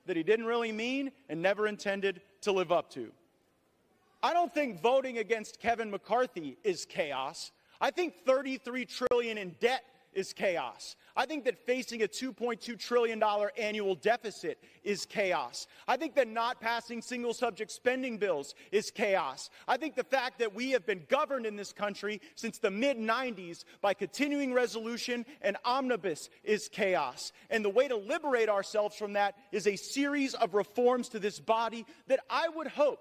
that he didn't really mean and never intended to live up to. I don't think voting against Kevin McCarthy is chaos. I think $33 trillion in debt is chaos. I think that facing a $2.2 trillion annual deficit is chaos. I think that not passing single-subject spending bills is chaos. I think the fact that we have been governed in this country since the mid-90s by continuing resolution and omnibus is chaos. And the way to liberate ourselves from that is a series of reforms to this body that I would hope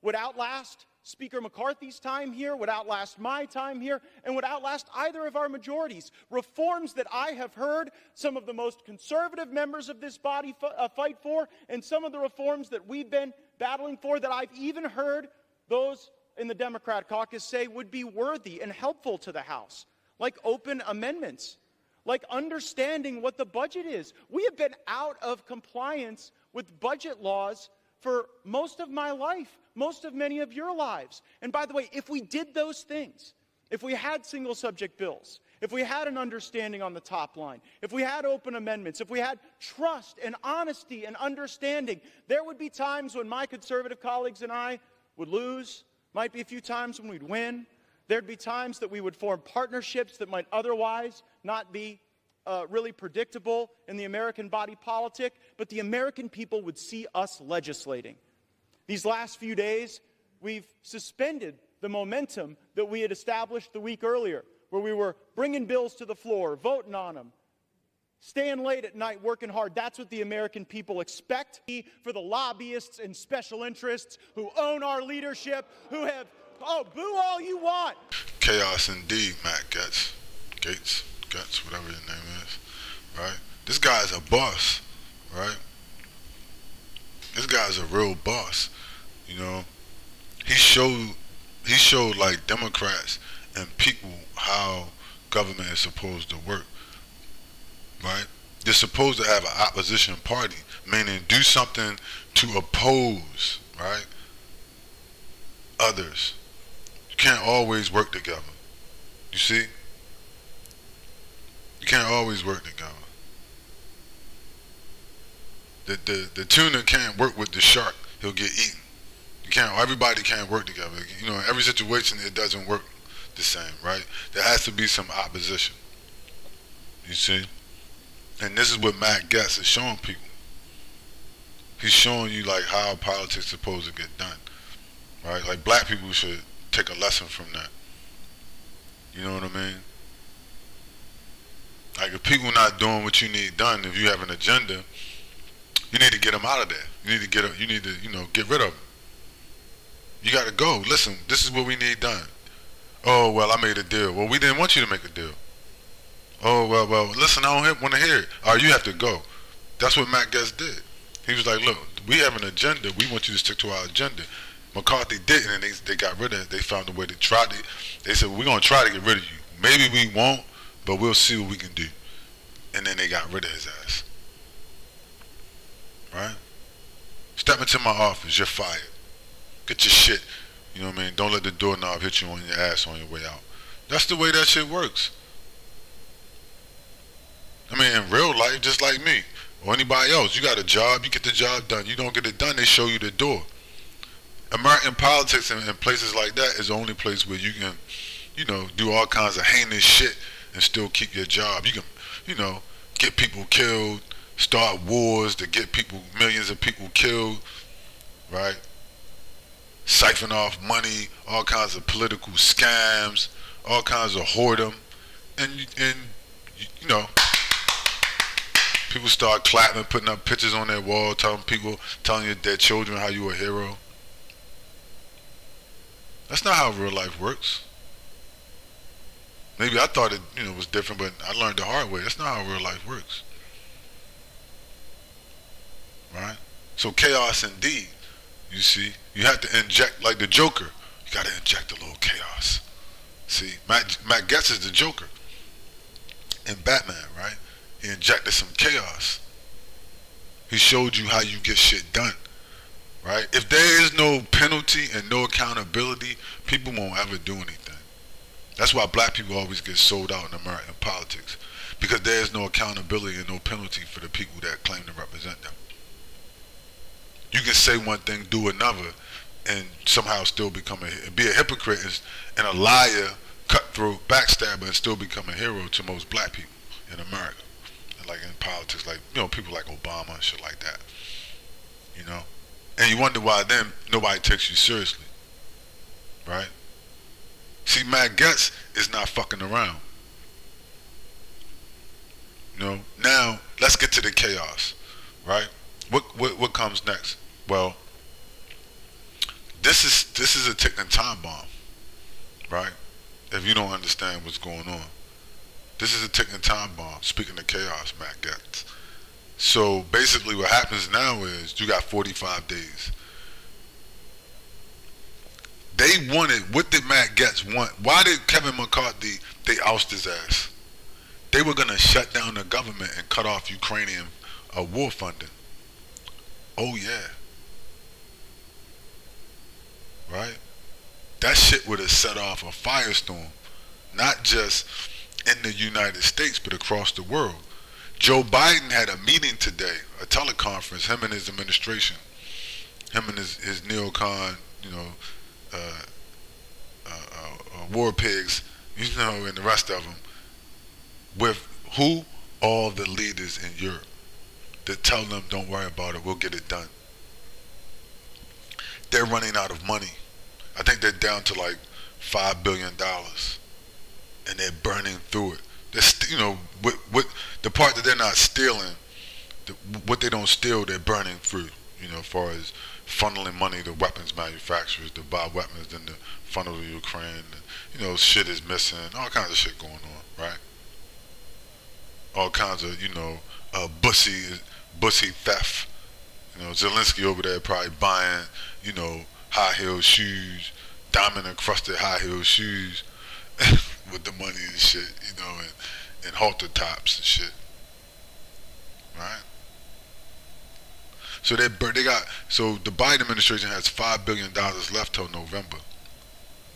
would outlast Speaker McCarthy's time here, would outlast my time here, and would outlast either of our majorities. Reforms that I have heard some of the most conservative members of this body fight for, and some of the reforms that we've been battling for that I've even heard those in the Democrat caucus say would be worthy and helpful to the House, like open amendments, like understanding what the budget is. We have been out of compliance with budget laws for most of my life, most of many of your lives. And by the way, if we did those things, if we had single subject bills, if we had an understanding on the top line, if we had open amendments, if we had trust and honesty and understanding, there would be times when my conservative colleagues and I would lose, might be a few times when we'd win. There'd be times that we would form partnerships that might otherwise not be really predictable in the American body politic, but the American people would see us legislating. These last few days, we've suspended the momentum that we had established the week earlier, where we were bringing bills to the floor, voting on them, staying late at night, working hard. That's what the American people expect for the lobbyists and special interests who own our leadership, who have, boo all you want. Chaos indeed, Matt Gaetz. Gaetz, whatever your name is, right? This guy's a boss, right? This guy's a real boss, you know. He showed like Democrats and people how government is supposed to work, right? They're supposed to have an opposition party, meaning do something to oppose, right, others. You can't always work together, you see? You can't always work together. The tuna can't work with the shark. He'll get eaten. Everybody can't work together. You know, in every situation it doesn't work the same, right? There has to be some opposition. You see? And this is what Matt Gaetz is showing people. He's showing you like how politics is supposed to get done. Right? Like black people should take a lesson from that. You know what I mean? Like if people not doing what you need done, if you have an agenda, you need to get them out of there. You need to get rid of them. You got to go. Listen, this is what we need done. Oh, well, I made a deal. Well, we didn't want you to make a deal. Oh, well, listen, I don't want to hear it. All right, you have to go. That's what Matt Gaetz did. He was like, look, we have an agenda. We want you to stick to our agenda. McCarthy didn't, and they got rid of it. They found a way to try to. They said, we're going to try to get rid of you. Maybe we won't, but we'll see what we can do. And then they got rid of his ass. Right? Step into my office. You're fired. Get your shit. You know what I mean? Don't let the doorknob hit you on your ass on your way out. That's the way that shit works. I mean, in real life, just like me or anybody else, you got a job, you get the job done. You don't get it done, they show you the door. American politics and places like that is the only place where you can, do all kinds of heinous shit and still keep your job. You can, get people killed, start wars to get millions of people killed, right? Siphon off money, all kinds of political scams, all kinds of whoredom, and people start clapping, putting up pictures on their wall, telling their children how you a hero. That's not how real life works. Maybe I thought it, was different, but I learned the hard way. That's not how real life works. Right? So chaos indeed. You see, you have to inject, like the Joker. You got to inject a little chaos. See, Matt Gaetz is the Joker in Batman, right? He injected some chaos. He showed you how you get shit done, right? If there is no penalty and no accountability, people won't ever do anything. That's why black people always get sold out in American politics, because there is no accountability and no penalty for the people that claim to represent them. say one thing, do another, and somehow still be a hypocrite and a liar, cutthroat, backstabber, and still become a hero to most black people in America. And like in politics, like, you know, people like Obama and shit like that. You know? And you wonder why then nobody takes you seriously. Right? See, Matt Gaetz is not fucking around. You know? Now, let's get to the chaos. Right? What comes next? Well, this is a ticking time bomb. Right? If you don't understand what's going on. This is a ticking time bomb. Speaking of chaos, Matt Gaetz. So basically what happens now is you got 45 days. They wanted, what did Matt Gaetz want? Why did Kevin McCarthy, they oust his ass? They were going to shut down the government and cut off Ukrainian war funding. Oh yeah. Right? That shit would have set off a firestorm. Not just in the United States, but across the world. Joe Biden had a meeting today, a teleconference, him and his administration, him and his neocon, you know, war pigs, you know, and the rest of them, with who? All the leaders in Europe, that tell them, don't worry about it, we'll get it done. They're running out of money. I think they're down to like $5 billion, and they're burning through it. They're you know, what the part that they're not stealing, what they don't steal, they're burning through. You know, as far as funneling money to weapons manufacturers to buy weapons, then to funnel to Ukraine. You know, shit is missing. All kinds of shit going on, right? All kinds of, you know, bussy theft. You know, Zelensky over there probably buying, you know, high-heel shoes, diamond-encrusted high-heel shoes with the money and shit, you know, and halter tops and shit, right? So they got, so the Biden administration has $5 billion left till November,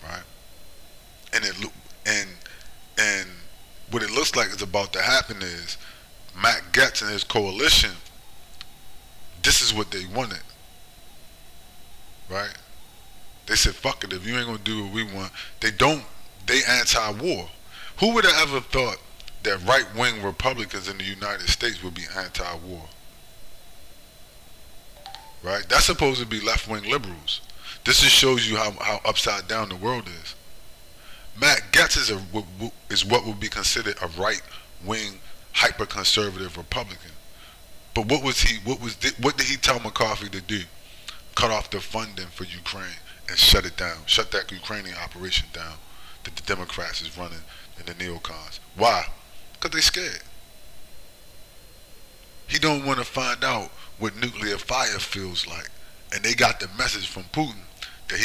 right? And what it looks like is about to happen is Matt Gaetz and his coalition, this is what they wanted, right? They said, fuck it, if you ain't gonna do what we want, they anti-war. Who would have ever thought that right-wing Republicans in the United States would be anti-war? Right? That's supposed to be left-wing liberals. This just shows you how upside down the world is. Matt Gaetz is what would be considered a right-wing, hyper-conservative Republican. But what did he tell McCarthy to do? Cut off the funding for Ukraine and shut it down. Shut that Ukrainian operation down that the Democrats is running and the neocons. Why? Because they scared. He don't want to find out what nuclear fire feels like. And they got the message from Putin that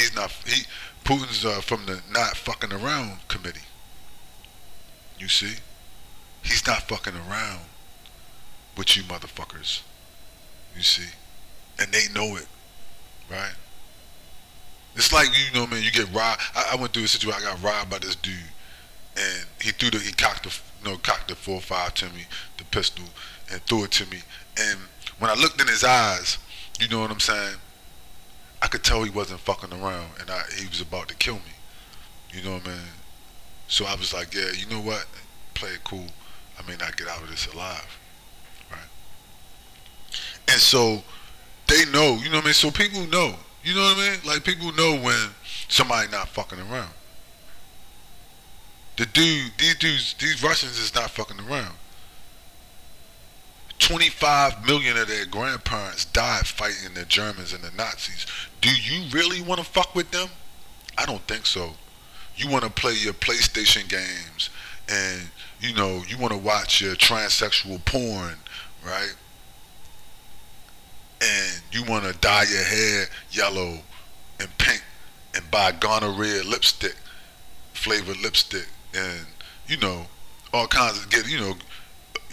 Putin's from the not fucking around committee. You see? He's not fucking around with you motherfuckers. You see? And they know it. Right? It's like, you know, man, you get robbed. I went through a situation, I got robbed by this dude, and he cocked the 4.5 to me, the pistol, and threw it to me. And when I looked in his eyes, you know what I'm saying, I could tell he wasn't fucking around, and he was about to kill me. You know what I mean? So I was like, yeah, you know what? Play it cool. I may not get out of this alive. Right? And so they know, you know what I mean? So people know. You know what I mean? Like, people know when somebody not fucking around. These Russians is not fucking around. 25 million of their grandparents died fighting the Germans and the Nazis. Do you really want to fuck with them? I don't think so. You want to play your PlayStation games, and, you know, you want to watch your transsexual porn, right? And you want to dye your hair yellow and pink and buy gonorrhea lipstick, flavored lipstick, and, you know, all kinds of, you know,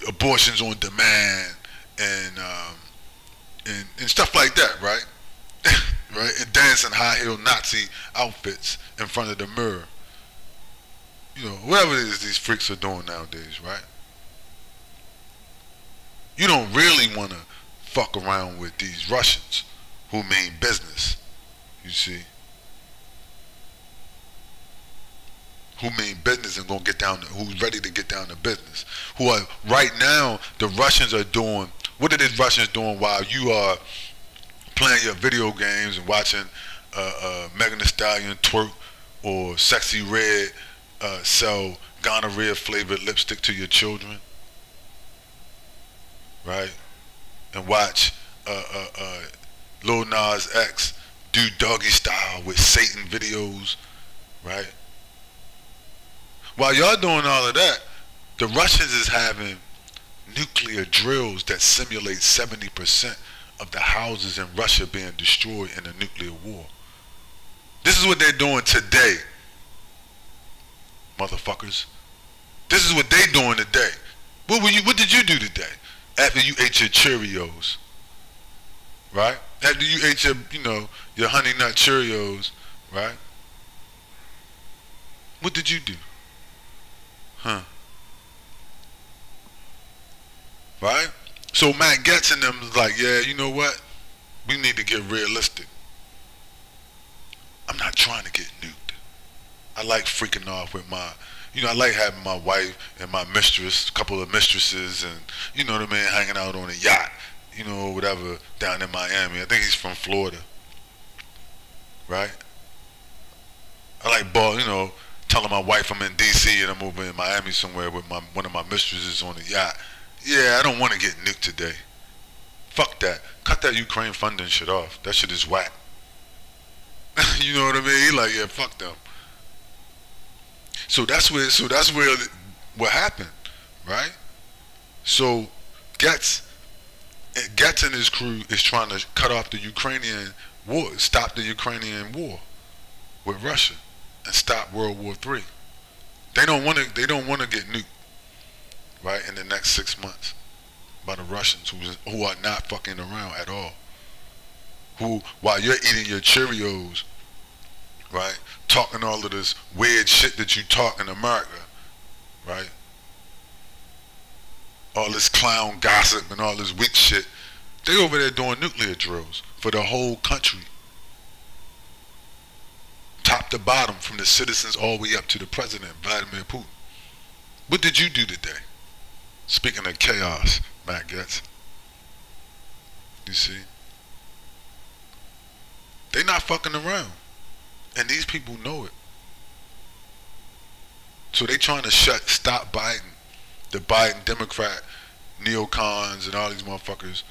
abortions on demand and stuff like that, right? Right? And dance in high-heel Nazi outfits in front of the mirror. You know, whatever it is these freaks are doing nowadays, right? You don't really want to fuck around with these Russians who mean business. You see, who mean business and gonna get down to, who's ready to get down to business. Who are right now, the Russians are doing, what are the Russians doing while you are playing your video games and watching Megan Thee Stallion twerk or Sexy Red sell gonorrhea flavored lipstick to your children, right? And watch Lil Nas X do doggy style with Satan videos, right? While y'all doing all of that, the Russians is having nuclear drills that simulate 70% of the houses in Russia being destroyed in a nuclear war. This is what they're doing today, motherfuckers. This is what they doing today. What did you do today after you ate your Cheerios, right? After you ate your, your Honey Nut Cheerios, right? What did you do? Huh? Right? So Matt Gaetz and them is like, yeah, you know what? We need to get realistic. I'm not trying to get nuked. I like freaking off with my, I like having my wife and my mistress, a couple of mistresses, and you know what I mean, hanging out on a yacht, whatever, down in Miami. I think he's from Florida, right? I like telling my wife I'm in DC and I'm over in Miami somewhere with one of my mistresses on a yacht. Yeah, I don't want to get nuked today. Fuck that. Cut that Ukraine funding shit off. That shit is whack. You know what I mean? He like, yeah, fuck them. So that's where what happened, right? So Gaetz and his crew is trying to cut off the Ukrainian war, stop the Ukrainian war with Russia, and stop World War III. They don't want to get nuked, right, in the next 6 months by the Russians who are not fucking around at all. Who, while you're eating your Cheerios, right, talking all of this weird shit that you talk in America, right, all this clown gossip and all this weak shit, they over there doing nuclear drills for the whole country, top to bottom, from the citizens all the way up to the president, Vladimir Putin. What did you do today? Speaking of chaos, Matt Gaetz, you see, they not fucking around, and these people know it. So they trying to stop Biden, the Biden Democrat neocons and all these motherfuckers,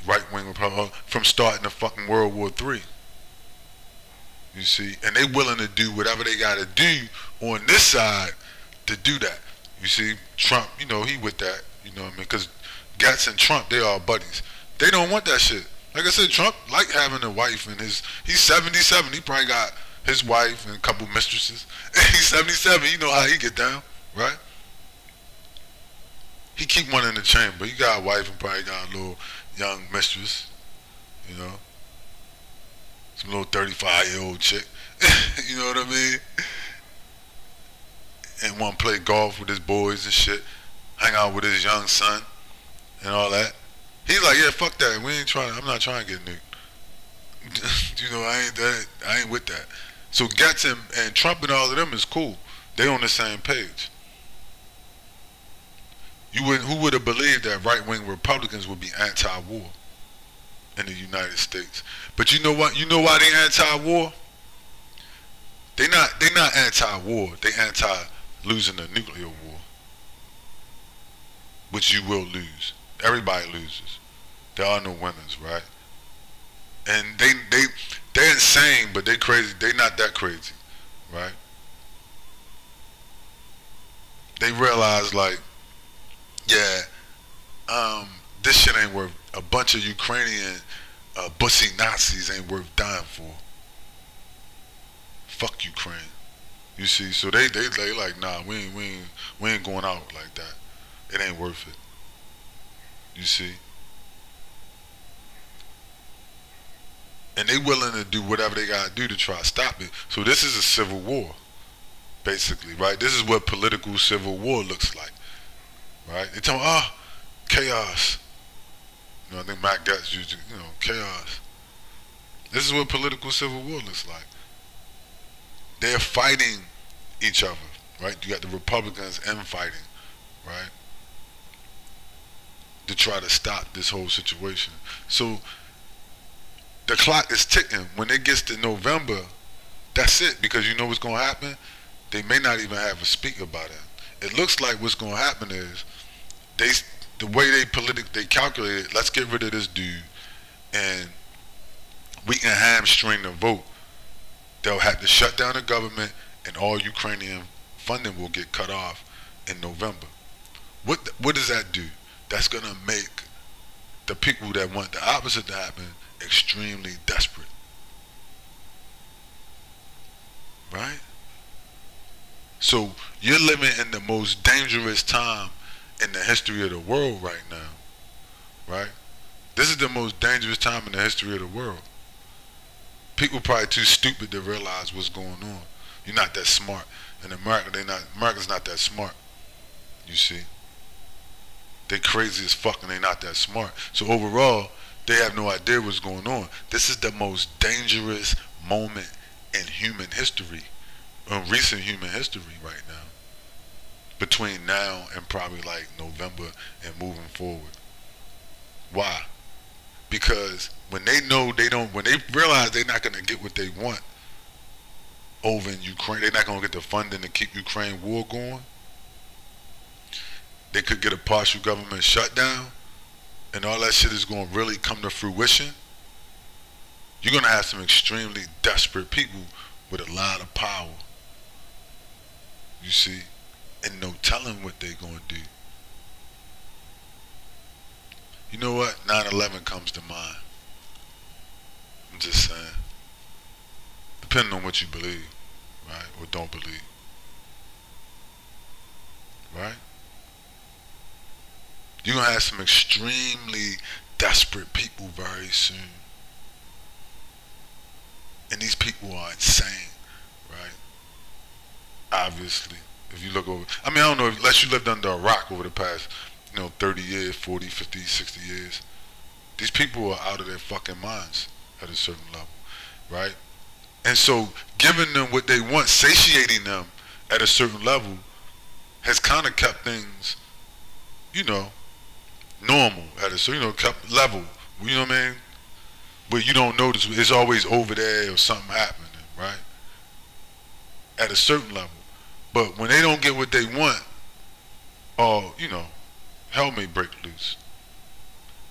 right-wing Republicans, from starting the fucking World War III. You see, and they willing to do whatever they got to do on this side to do that. You see, Trump, he with that, you know what I mean? Because Gaetz and Trump, they are buddies. They don't want that shit. Like I said, Trump like having a wife, and he's 77. He probably got his wife and a couple mistresses. He's 77. You know how he get down, right? He keep one in the chamber. He got a wife and probably got a little young mistress, some little 35-year-old chick. You know what I mean? And want to play golf with his boys and shit, hang out with his young son and all that. He's like, yeah, fuck that. I'm not trying to get nuked. I ain't with that. So Gaetz and Trump and all of them is cool. They on the same page. Who would have believed that right-wing Republicans would be anti-war in the United States? But you know what? You know why they anti-war? They not anti-war. They anti-losing the nuclear war, which you will lose. Everybody loses. There are no winners, right? And they're insane, but they crazy. They not that crazy, right? They realize, like, yeah, this shit ain't worth, a bunch of Ukrainian bussy Nazis ain't worth dying for. Fuck Ukraine. You see, so they like, nah, we ain't going out like that. It ain't worth it. You see? And they willing to do whatever they gotta do to try to stop it. So this is a civil war, basically, right? This is what political civil war looks like, right? They tell me, chaos. I think Matt Gaetz used, chaos. This is what political civil war looks like. They're fighting each other, right? You got the Republicans infighting, right? To try to stop this whole situation. So the clock is ticking. When it gets to November, that's it, because you know what's going to happen? They may not even have a speaker by then. It looks like what's going to happen is the way they calculate it, let's get rid of this dude and we can hamstring the vote. They'll have to shut down the government and all Ukrainian funding will get cut off in November. What does that do? That's going to make the people that want the opposite to happen extremely desperate. Right? So you're living in the most dangerous time in the history of the world right now. Right? This is the most dangerous time in the history of the world. People probably too stupid to realize what's going on. You're not that smart. In America, America's not that smart. You see? They crazy as fuck and they not that smart. So overall, they have no idea what's going on. This is the most dangerous moment in human history, in recent human history right now. Between now and probably like November and moving forward. Why? Because when they know when they realize they're not going to get what they want over in Ukraine, they're not going to get the funding to keep Ukraine war going. They could get a partial government shutdown and all that shit is going to really come to fruition. You're going to have some extremely desperate people with a lot of power. You see? And no telling what they're going to do. You know what? 9/11 comes to mind. I'm just saying. Depending on what you believe, right? Or don't believe. Right? You're going to have some extremely desperate people very soon. And these people are insane, right? Obviously. If you look over, I mean, I don't know, unless you lived under a rock over the past, 30 years, 40, 50, 60 years. These people are out of their fucking minds at a certain level, right? And so giving them what they want, satiating them at a certain level has kind of kept things, normal at a certain, kept level, you know what I mean? But you don't notice, it's always over there or something happening, right? At a certain level. But when they don't get what they want, hell may break loose.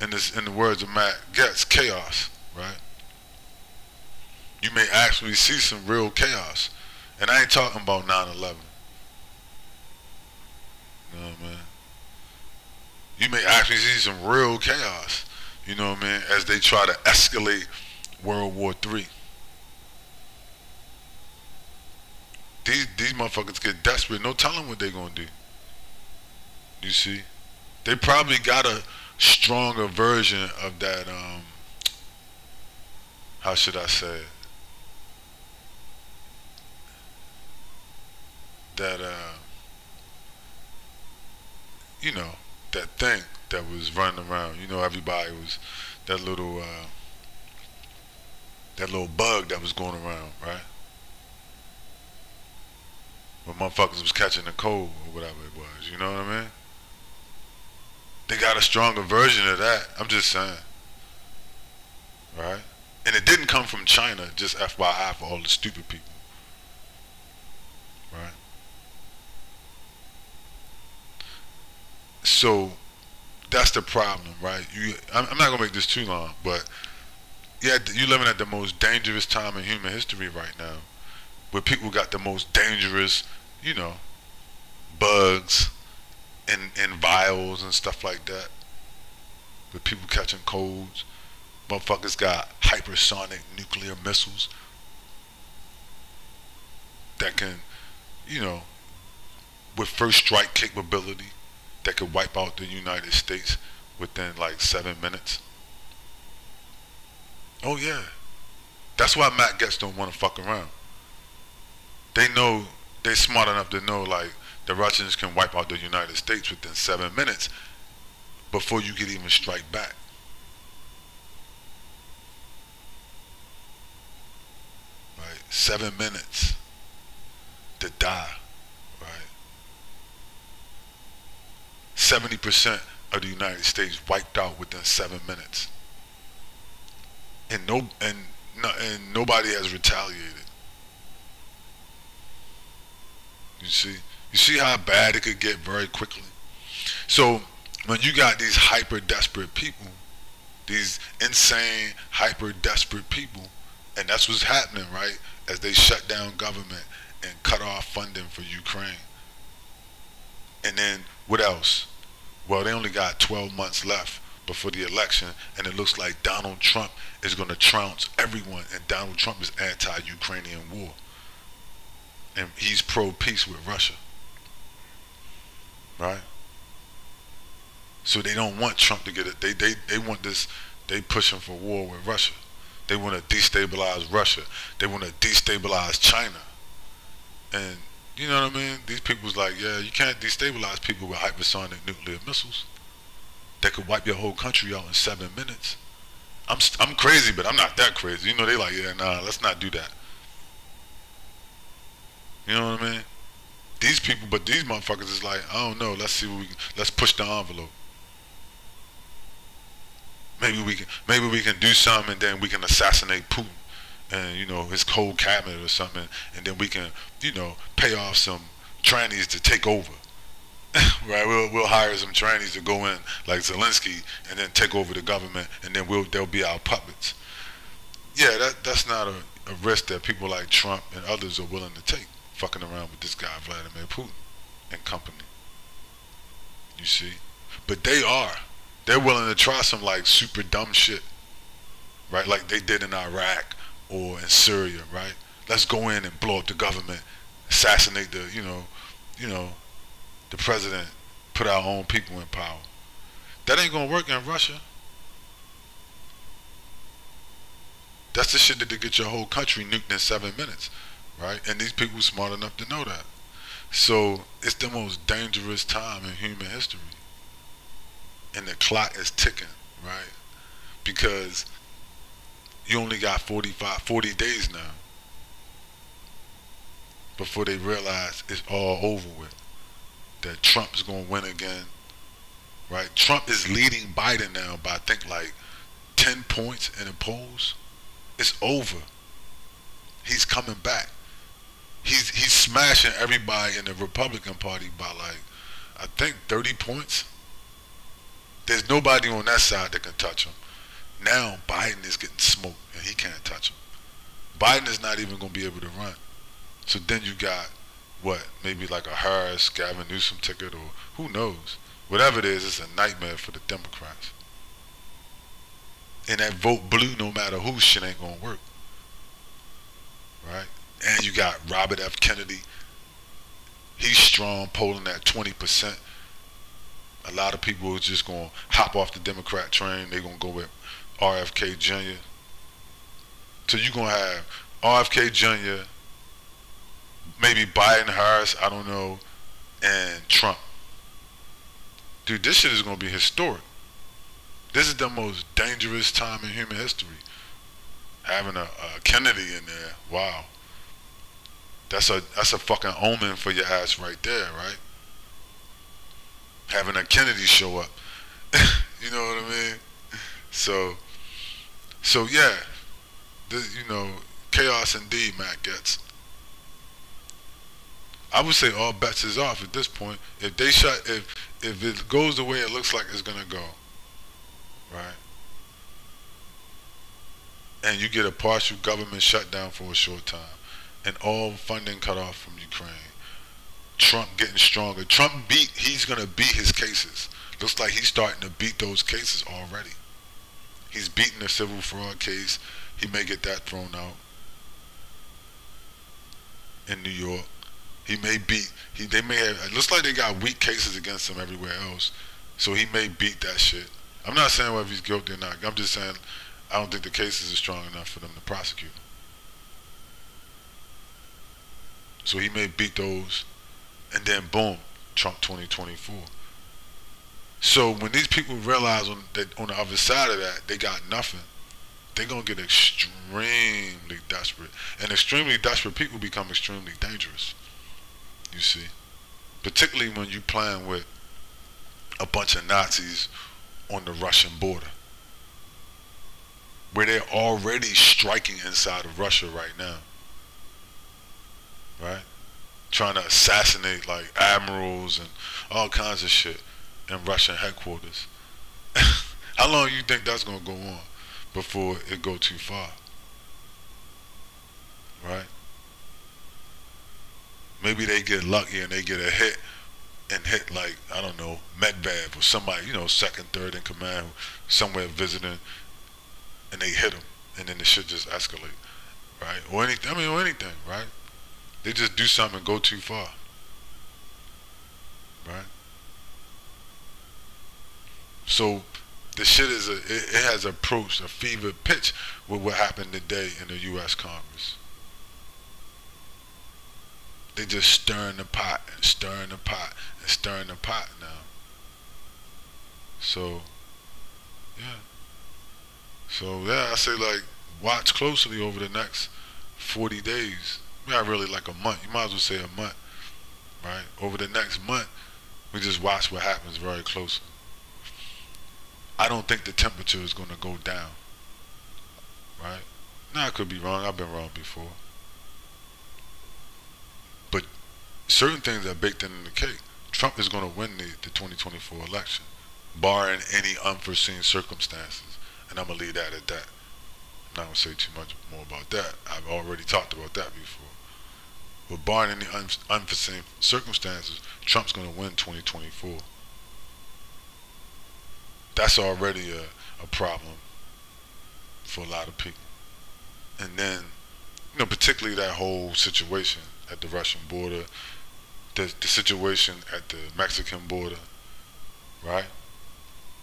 In the words of Matt Gaetz, chaos, right? You may actually see some real chaos. And I ain't talking about 9/11. You know what I mean? You may actually see some real chaos, you know what I mean, as they try to escalate World War III. These motherfuckers get desperate, no telling what they're gonna do. You see? They probably got a stronger version of that, how should I say it? That, that thing that was running around. Everybody was, that little bug that was going around, right? When motherfuckers was catching the cold or whatever it was, you know what I mean? They got a stronger version of that. I'm just saying. Right? And it didn't come from China, just FYI for all the stupid people. Right? So that's the problem, right? I'm not going to make this too long, but yeah, you're living at the most dangerous time in human history right now, where people got the most dangerous, bugs and vials and stuff like that, with people catching colds. Motherfuckers got hypersonic nuclear missiles that can, with first strike capability, that could wipe out the United States within like 7 minutes. Oh yeah. That's why Matt Gaetz don't want to fuck around. They know, they're smart enough to know, like, the Russians can wipe out the United States within 7 minutes before you could even strike back. 7 minutes to die, right? 70% of the United States wiped out within 7 minutes, and nobody has retaliated. You see how bad it could get very quickly. So when you got these hyper desperate people, these insane hyper desperate people, and that's what's happening, right? As they shut down government and cut off funding for Ukraine. And then what else? Well, they only got 12 months left before the election, and it looks like Donald Trump is going to trounce everyone, and Donald Trump is anti-Ukrainian war. And he's pro-peace with Russia. Right? So they don't want Trump to get it. They want this. They pushing for war with Russia. They want to destabilize Russia. They want to destabilize China. And you know what I mean? These people's like, yeah, you can't destabilize people with hypersonic nuclear missiles that could wipe your whole country out in 7 minutes. I'm crazy, but I'm not that crazy. You know, they like, yeah, nah, let's not do that. You know what I mean? These people, but these motherfuckers is like, I don't know. Let's see what let's push the envelope. Maybe we can do something, and then we can assassinate Putin, and you know his whole cabinet or something, and then we can, you know, pay off some trannies to take over. Right? We'll hire some trannies to go in like Zelensky, and then take over the government, and then they'll be our puppets. Yeah, that's not a risk that people like Trump and others are willing to take, fucking around with this guy Vladimir Putin and company. You see? But they're willing to try some like super dumb shit, right? Like they did in Iraq or in Syria, right? Let's go in and blow up the government, assassinate the, you know, the president, put our own people in power. That ain't gonna work in Russia. That's the shit that they get your whole country nuked in 7 minutes, right? And these people are smart enough to know that. So it's the most dangerous time in human history. And the clock is ticking, right? Because you only got 40 days now before they realize it's all over with. That Trump is going to win again, right? Trump is leading Biden now by, I think, like 10 points in the polls. It's over. He's coming back. He's smashing everybody in the Republican Party by like, I think 30 points. There's nobody on that side that can touch him. Now Biden is getting smoked and he can't touch him. Biden is not even going to be able to run. So then you got, what, maybe like a Harris, Gavin Newsom ticket, or who knows. Whatever it is, it's a nightmare for the Democrats. And that vote blue, no matter who, shit ain't going to work. Right? And you got Robert F. Kennedy. He's strong, polling at 20%. A lot of people are just going to hop off the Democrat train. They're going to go with RFK Jr. So you're going to have RFK Jr., maybe Biden, Harris, I don't know, and Trump. Dude, this shit is going to be historic. This is the most dangerous time in human history. Having a Kennedy in there, wow. That's a fucking omen for your ass right there, right? Having a Kennedy show up. You know what I mean? So yeah, you know, chaos indeed, Matt Gaetz. I would say all bets is off at this point. If it goes the way it looks like it's gonna go, right? And you get a partial government shutdown for a short time, and all funding cut off from Ukraine. Trump getting stronger. He's gonna beat his cases. Looks like he's starting to beat those cases already. He's beating the civil fraud case. He may get that thrown out in New York. He may beat. They may have. It looks like they got weak cases against him everywhere else, so he may beat that shit. I'm not saying whether he's guilty or not. I'm just saying I don't think the cases are strong enough for them to prosecute him. So he may beat those, and then boom, Trump 2024. So when these people realize on the other side of that they got nothing, they're going to get extremely desperate. And extremely desperate people become extremely dangerous, you see. Particularly when you're playing with a bunch of Nazis on the Russian border, where they're already striking inside of Russia right now, right? Trying to assassinate like admirals and all kinds of shit in Russian headquarters. How long you think that's gonna go on before it go too far? Right? Maybe they get lucky and they get a hit and hit like, I don't know, Medvedev or somebody, you know, second, third in command, somewhere visiting, and they hit them, and then the shit just escalate, right? Or anything, or anything, right? They just do something and go too far, right? So the shit is it has approached a fever pitch with what happened today in the U.S. Congress. They just stirring the pot and stirring the pot and stirring the pot now. So, yeah. So, yeah, I say, like, watch closely over the next 40 days. Not really like a month. You might as well say a month, right? Over the next month, we just watch what happens very closely. I don't think the temperature is going to go down, right? Now, I could be wrong. I've been wrong before. But certain things are baked in the cake. Trump is going to win the 2024 election, barring any unforeseen circumstances. And I'm going to leave that at that. I'm not going to say too much more about that. I've already talked about that before. But barring any unforeseen circumstances, Trump's going to win 2024. That's already a problem for a lot of people. And then, you know, particularly that whole situation at the Russian border, the situation at the Mexican border, right?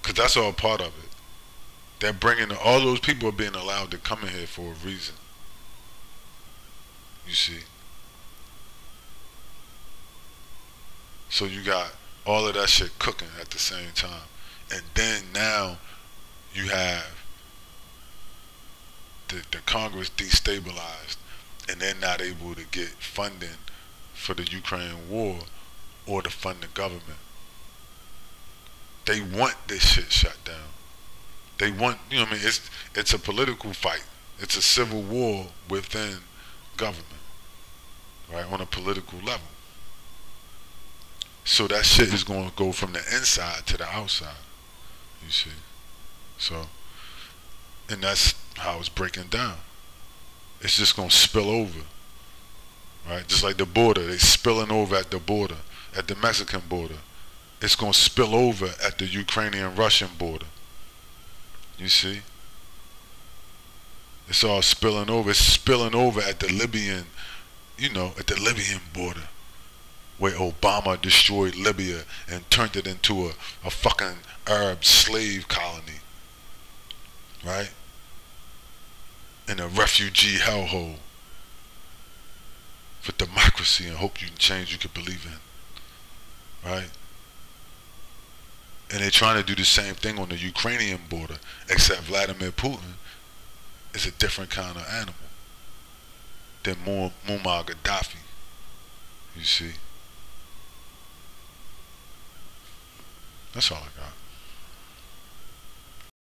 Because that's all part of it. They're bringing, all those people are being allowed to come in here for a reason. You see? So you got all of that shit cooking at the same time. And then now you have the Congress destabilized, and they're not able to get funding for the Ukraine war or to fund the government. They want this shit shut down. They want, you know what I mean, it's a political fight. It's a civil war within government, right, on a political level. So that shit is going to go from the inside to the outside, you see. So, and that's how it's breaking down. It's just going to spill over, right? Just like the border, they spilling over at the border, at the Mexican border. It's going to spill over at the Ukrainian-Russian border. You see? It's all spilling over. It's spilling over at the Libyan, you know, at the Libyan border, where Obama destroyed Libya and turned it into a fucking Arab slave colony, right? In a refugee hellhole for democracy and hope you can change, you can believe in, right? And they're trying to do the same thing on the Ukrainian border, except Vladimir Putin is a different kind of animal than Muammar Gaddafi, you see. That's all I got.